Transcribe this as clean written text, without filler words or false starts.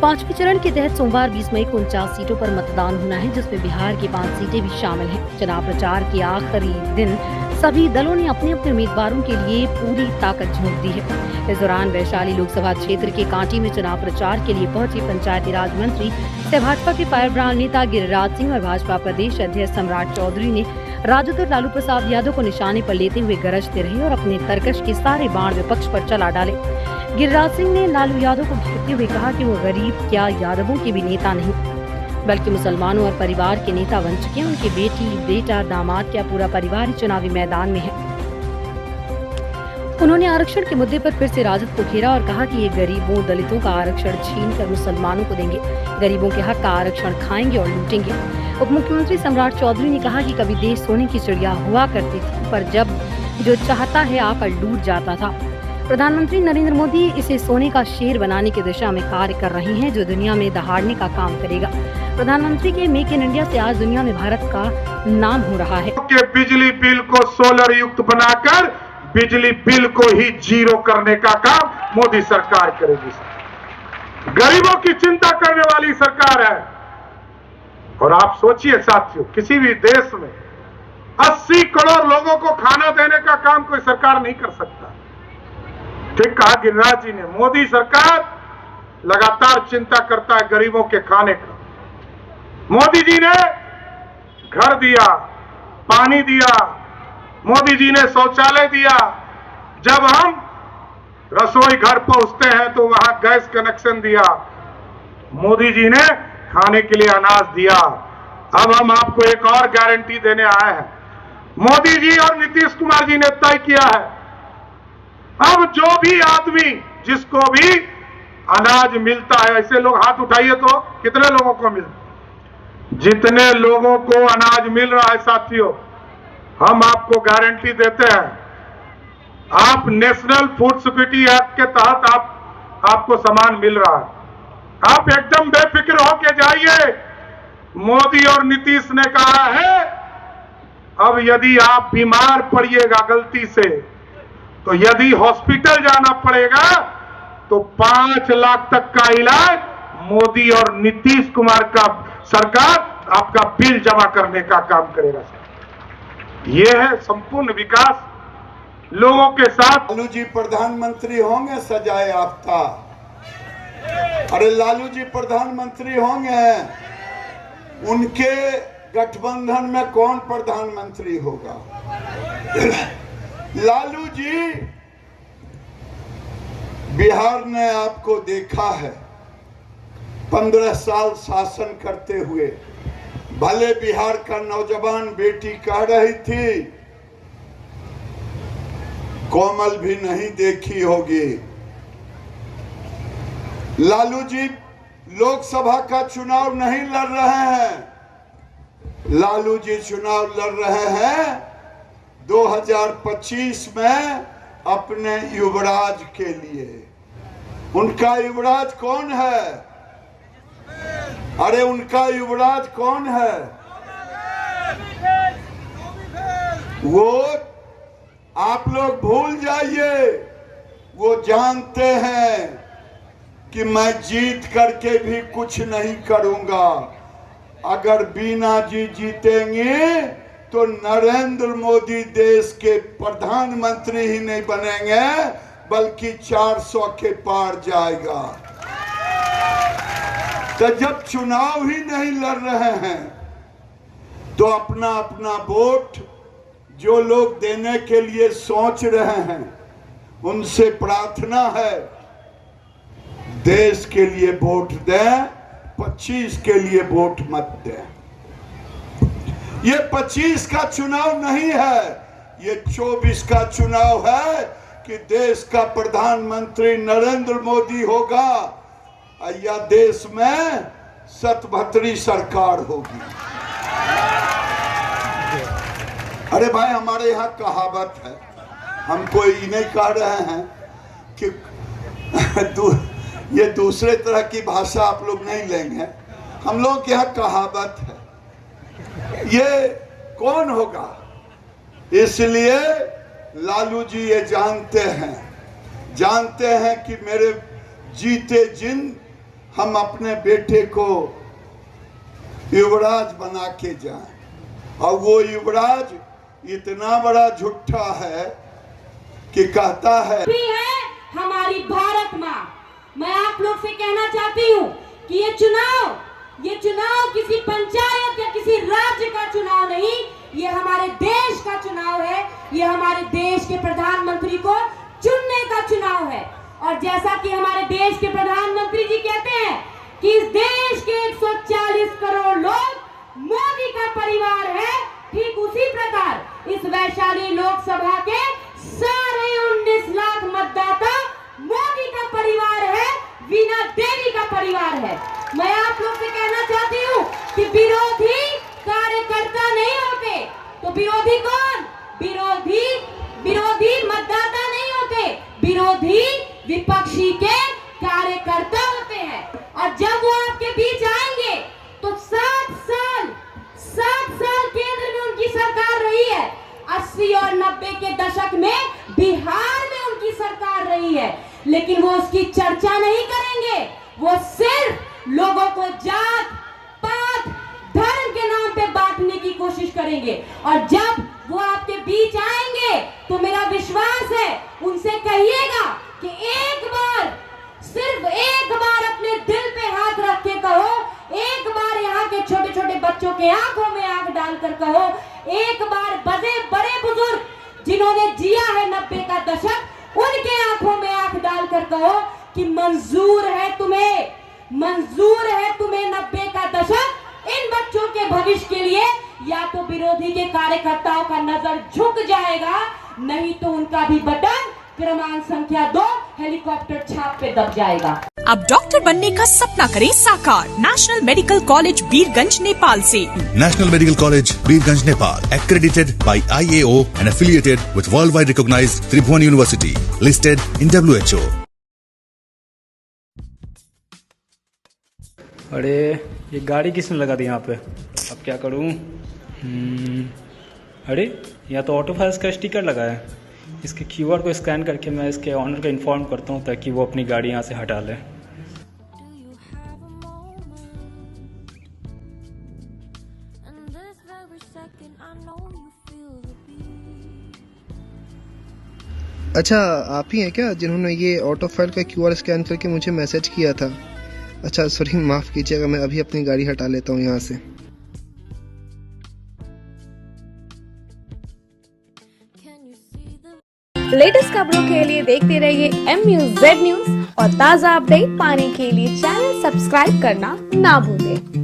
पांचवें चरण के तहत सोमवार 20 मई को 49 सीटों पर मतदान होना है, जिसमें बिहार की 5 सीटें भी शामिल हैं। चुनाव प्रचार के आखिरी दिन सभी दलों ने अपने अपने उम्मीदवारों के लिए पूरी ताकत झोंक दी है। इस दौरान वैशाली लोकसभा क्षेत्र के कांटी में चुनाव प्रचार के लिए पहुंची पंचायती राज मंत्री सह भाजपा के फायरब्रांड नेता गिरिराज सिंह और भाजपा प्रदेश अध्यक्ष सम्राट चौधरी ने राजद और लालू प्रसाद यादव को निशाने पर लेते हुए गरजते रहे और अपने तरकश के सारे बाण विपक्ष पर चला डाले। गिरिराज सिंह ने लालू यादव को घेरते हुए कहा कि वो गरीब क्या यादवों के भी नेता नहीं, बल्कि मुसलमानों और परिवार के नेता बन चुके हैं। उनकी बेटी, बेटा, दामाद क्या पूरा परिवार ही चुनावी मैदान में है। उन्होंने आरक्षण के मुद्दे पर फिर से राजद को घेरा और कहा कि ये गरीबों, दलितों का आरक्षण छीन कर मुसलमानों को देंगे, गरीबों के हक का आरक्षण खाएंगे और लूटेंगे। उप मुख्यमंत्री सम्राट चौधरी ने कहा कि कभी देश सोने की चिड़िया हुआ करती थी, पर जब जो चाहता है आकर लूट जाता था। प्रधानमंत्री नरेंद्र मोदी इसे सोने का शेर बनाने की दिशा में कार्य कर रहे हैं, जो दुनिया में दहाड़ने का काम करेगा। प्रधानमंत्री के मेक इन इंडिया से आज दुनिया में भारत का नाम हो रहा है। बिजली बिल को सोलर युक्त बनाकर बिजली बिल को ही जीरो करने का काम मोदी सरकार करेगी। गरीबों की चिंता करने वाली सरकार है। और आप सोचिए साथियों, किसी भी देश में 80 करोड़ लोगों को खाना देने का काम कोई सरकार नहीं कर सकता। ठीक कहा गिरिराज जी ने, मोदी सरकार लगातार चिंता करता है गरीबों के खाने का। मोदी जी ने घर दिया, पानी दिया, मोदी जी ने शौचालय दिया। जब हम रसोई घर पहुंचते हैं तो वहां गैस कनेक्शन दिया। मोदी जी ने खाने के लिए अनाज दिया। अब हम आपको एक और गारंटी देने आए हैं। मोदी जी और नीतीश कुमार जी ने तय किया है, अब जो भी आदमी जिसको भी अनाज मिलता है, ऐसे लोग हाथ उठाइए तो कितने लोगों को मिलता, जितने लोगों को अनाज मिल रहा है साथियों, हम आपको गारंटी देते हैं, आप नेशनल फूड सिक्योरिटी एक्ट के तहत आपको सामान मिल रहा है। आप एकदम बेफिक्र होकर जाइए। मोदी और नीतीश ने कहा है, अब यदि आप बीमार पड़िएगा गलती से, तो यदि हॉस्पिटल जाना पड़ेगा तो 5 लाख तक का इलाज मोदी और नीतीश कुमार का सरकार आपका बिल जमा करने का काम करेगा। यह है संपूर्ण विकास लोगों के साथ। लालू जी प्रधानमंत्री होंगे सजाए याफ्ता। अरे लालू जी प्रधानमंत्री होंगे, उनके गठबंधन में कौन प्रधानमंत्री होगा? लालू जी, बिहार ने आपको देखा है 15 साल शासन करते हुए। भले बिहार का नौजवान बेटी कह रही थी कोमल भी नहीं देखी होगी। लालू जी लोकसभा का चुनाव नहीं लड़ रहे हैं। लालू जी चुनाव लड़ रहे हैं 2025 में अपने युवराज के लिए। उनका युवराज कौन है? अरे उनका युवराज कौन है? वो आप लोग भूल जाइए। वो जानते हैं कि मैं जीत करके भी कुछ नहीं करूंगा। अगर बीना जी जीतेंगे तो नरेंद्र मोदी देश के प्रधानमंत्री ही नहीं बनेंगे, बल्कि 400 के पार जाएगा। तो जब चुनाव ही नहीं लड़ रहे हैं तो अपना अपना वोट जो लोग देने के लिए सोच रहे हैं, उनसे प्रार्थना है देश के लिए वोट दें, 25 के लिए वोट मत दें। ये 25 का चुनाव नहीं है, ये 24 का चुनाव है कि देश का प्रधानमंत्री नरेंद्र मोदी होगा या देश में सतभत्री सरकार होगी। अरे भाई, हमारे यहाँ कहावत है, हम कोई नहीं कह रहे हैं कि ये दूसरे तरह की भाषा आप लोग नहीं लेंगे। हम लोग के यहाँ कहावत है, ये कौन होगा? इसलिए लालू जी ये जानते हैं कि मेरे जीते जिन हम अपने बेटे को युवराज बना के जाएं, और वो युवराज इतना बड़ा झूठा है कि कहता है भी है हमारी भारत माँ। मैं आप लोग से कहना चाहती हूँ कि ये चुनाव किसी पंचायत या किसी राज्य का चुनाव नहीं, ये हमारे देश का चुनाव है। ये हमारे देश के प्रधानमंत्री को चुनने का चुनाव है। और जैसा कि हमारे देश के प्रधानमंत्री जी कहते हैं कि इस देश के 140 करोड़ लोग मोदी का परिवार है, ठीक उसी प्रकार इस वैशाली लोकसभा के सारे 19 लाख मतदाता मोदी का परिवार है, वीणा देवी का परिवार है। मैं आप लोग से कहना चाहती हूँ कि विरोधी कार्यकर्ता नहीं होते, तो विरोधी कौन? विरोधी मतदाता नहीं होते, विरोधी विपक्षी के कार्यकर्ता होते हैं। और जब वो आपके बीच आएंगे तो 7 साल केंद्र में उनकी सरकार रही है। 80 और 90 के दशक में बिहार में उनकी सरकार रही है, लेकिन वो उसकी चर्चा नहीं करेंगे। वो सिर्फ लोगों को जात पात धर्म के नाम पे बांटने की कोशिश करेंगे। और जब वो आपके बीच आएंगे तो मेरा विश्वास है उनसे कहिएगा कि एक बार, सिर्फ एक बार अपने दिल पे हाथ रख के कहो, एक बार यहाँ के छोटे छोटे बच्चों के आंखों में आंख डालकर कहो, एक बार बड़े बुजुर्ग जिन्होंने जिया है 90 का दशक, उनके आंखों में आंख डालकर कहो कि मंजूर है तुम्हें 90 का दशक। इन बच्चों के भविष्य के लिए या तो विरोधी के कार्यकर्ताओं का नजर झुक जाएगा, नहीं तो उनका भी बटन क्रमांक संख्या 2 हेलीकॉप्टर छाप पे दब जाएगा। अब डॉक्टर बनने का सपना करें साकार national medical college Birgunj Nepal से। National Medical College, Birganj, Nepal, accredited by IAO and affiliated with worldwide recognized Tribhuvan University, listed in WHO. अरे ये गाड़ी किसने लगा दी यहाँ पे? अब क्या करूँ? अरे यहाँ तो ऑटो फाइल्स का स्टिकर लगा है। इसके QR को स्कैन करके मैं इसके ऑनर को इन्फॉर्म करता हूँ ताकि वो अपनी गाड़ी यहाँ से हटा ले। अच्छा, आप ही हैं क्या जिन्होंने ये ऑटो फाइल का QR स्कैन करके मुझे मैसेज किया था? अच्छा सॉरी, माफ़ कीजिएगा, मैं अभी अपनी गाड़ी हटा लेता हूँ यहाँ से। लेटेस्ट खबरों के लिए देखते रहिए MUZ न्यूज और ताज़ा अपडेट पाने के लिए चैनल सब्सक्राइब करना ना भूलें।